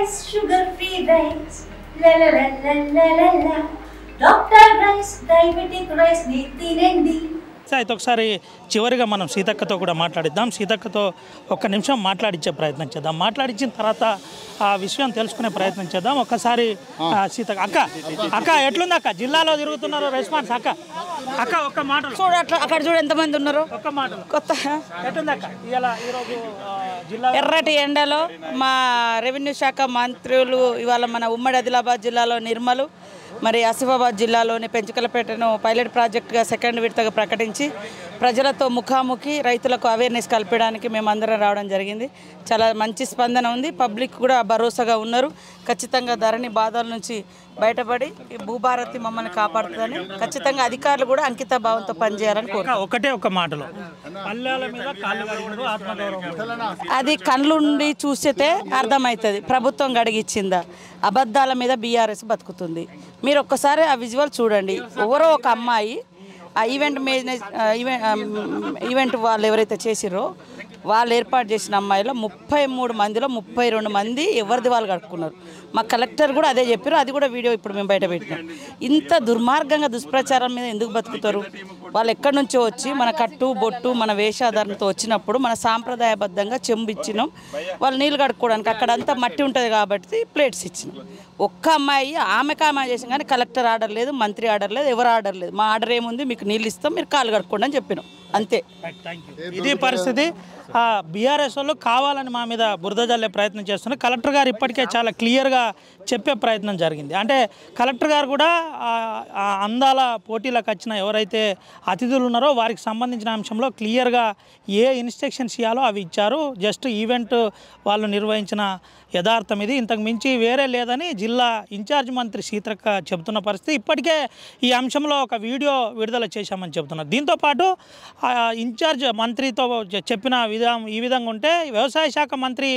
rice, sugar-free rice. La la la la la la la. Doctor rice, diabetic rice ni tinandi. అయితే ఒకసారి చివరిగా మనం సీతక్కతో కూడా మాట్లాడిద్దాం. సీతక్కతో ఒక్క నిమిషం మాట్లాడించే ప్రయత్నం చేద్దాం. మాట్లాడించిన తర్వాత ఆ విషయం తెలుసుకునే ప్రయత్నం చేద్దాం. ఒక్కసారి సీతక్క అక్క ఎట్లుంది అక్క? జిల్లాలో తిరుగుతున్నారు రెస్పాన్స్ అక్క ఒక్క మాట చూడు, అట్లా అక్కడ చూడు ఎంతమంది ఉన్నారు. ఒక్క మాట కొత్త ఎట్లుంది అక్క ఈరోజు జిల్లా? ఎర్రటి ఎండలో మా రెవెన్యూ శాఖ మంత్రులు ఇవాళ మన ఉమ్మడి ఆదిలాబాద్ జిల్లాలో నిర్మలు, మరి ఆసిఫాబాద్ జిల్లాలోని పెంచుకలపేటను పైలట్ ప్రాజెక్టుగా సెకండ్ విడతగా ప్రకటించి ప్రజలతో ముఖాముఖి రైతులకు అవేర్నెస్ కల్పడానికి మేము అందరం రావడం జరిగింది. చాలా మంచి స్పందన ఉంది. పబ్లిక్ కూడా భరోసాగా ఉన్నారు. ఖచ్చితంగా ధరణి బాధల నుంచి బయటపడి ఈ భూభారతి మమ్మల్ని కాపాడుతుందని ఖచ్చితంగా అధికారులు కూడా అంకిత భావంతో పనిచేయాలని కోరుకుంటున్నాను. ఒకటే ఒక మాటలో పల్లెల మీద కాళ్ళు కడుగుడు ఆత్మగౌరవం అది కళ్ళుండి చూస్తే అర్థమవుతుంది ప్రభుత్వం గడిగిచ్చిందా, అబద్ధాల మీద బీఆర్ఎస్ బతుకుతుంది. మీరు ఒక్కసారి ఆ విజువల్ చూడండి. ఎవరో ఒక అమ్మాయి ఆ ఈవెంట్ వాళ్ళు ఎవరైతే చేసిరో వాళ్ళు ఏర్పాటు చేసిన అమ్మాయిలో 33 మందిలో 32 మంది ఎవరిది వాళ్ళు కట్టుకున్నారు. మా కలెక్టర్ కూడా అదే చెప్పారు. అది కూడా వీడియో ఇప్పుడు మేము బయట పెట్టినాం. ఇంత దుర్మార్గంగా దుష్ప్రచారం మీద ఎందుకు బతుకుతారు? వాళ్ళు ఎక్కడి నుంచో వచ్చి మన కట్టు బొట్టు మన వేషాధారణతో వచ్చినప్పుడు మన సాంప్రదాయబద్ధంగా చెంబు ఇచ్చినాం. వాళ్ళు నీళ్ళు కడుక్కోవడానికి అక్కడంతా మట్టి ఉంటుంది కాబట్టి ప్లేట్స్ ఇచ్చినాం. ఒక్క అమ్మాయి ఆమెకు ఆమె చేసాం కానీ కలెక్టర్ ఆర్డర్ లేదు, మంత్రి ఆర్డర్ లేదు, ఎవరు ఆర్డర్ లేదు. మా ఆర్డర్ ఏముంది, మీకు నీళ్ళు ఇస్తాం, మీరు కాళ్ళు కడుక్కోండి అని చెప్పినాం. అంతే. ఇది పరిస్థితి. బీఆర్ఎస్ వాళ్ళు కావాలని మా మీద బురద జల్లే ప్రయత్నం చేస్తున్నారు. కలెక్టర్ గారు ఇప్పటికే చాలా క్లియర్గా చెప్పే ప్రయత్నం జరిగింది. అంటే కలెక్టర్ గారు కూడా అందాల పోటీలకు వచ్చిన ఎవరైతే అతిథులు ఉన్నారో వారికి సంబంధించిన అంశంలో క్లియర్గా ఏ ఇన్స్ట్రక్షన్స్ ఇవ్వాలో అవి ఇచ్చారు. జస్ట్ ఈవెంట్ వాళ్ళు నిర్వహించిన యథార్థం ఇది, ఇంతకు మించి వేరే లేదని జిల్లా ఇన్ఛార్జ్ మంత్రి సీతక్క చెబుతున్న పరిస్థితి. ఇప్పటికే ఈ అంశంలో ఒక వీడియో విడుదల చేశామని చెబుతున్నారు. దీంతోపాటు ఇన్ఛార్జ్ మంత్రితో చెప్పిన ఈ విధంగా ఉంటే వ్యవసాయ శాఖ మంత్రి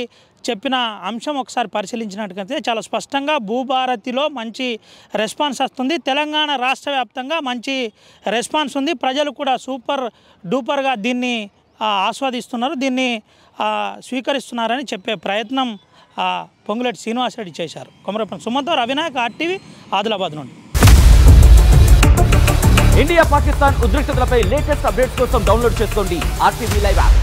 చెప్పిన అంశం ఒకసారి పరిశీలించినట్టుగైతే చాలా స్పష్టంగా భూభారతిలో మంచి రెస్పాన్స్ వస్తుంది. తెలంగాణ రాష్ట్ర వ్యాప్తంగా మంచి రెస్పాన్స్ ఉంది. ప్రజలు కూడా సూపర్ డూపర్గా దీన్ని ఆస్వాదిస్తున్నారు, దీన్ని స్వీకరిస్తున్నారని చెప్పే ప్రయత్నం పొంగులేటి శ్రీనివాసరెడ్డి చేశారు. కొమరపల్లి సుమంతో రవినాయక్, ఆర్టీవీ, ఆదిలాబాద్ నుండి. ఇండియా పాకిస్తాన్ ఉద్రిక్తతలపై లేటెస్ట్ అప్డేట్స్ కోసం డౌన్లోడ్ చేసుకోండి RTV లైవ్ యాప్.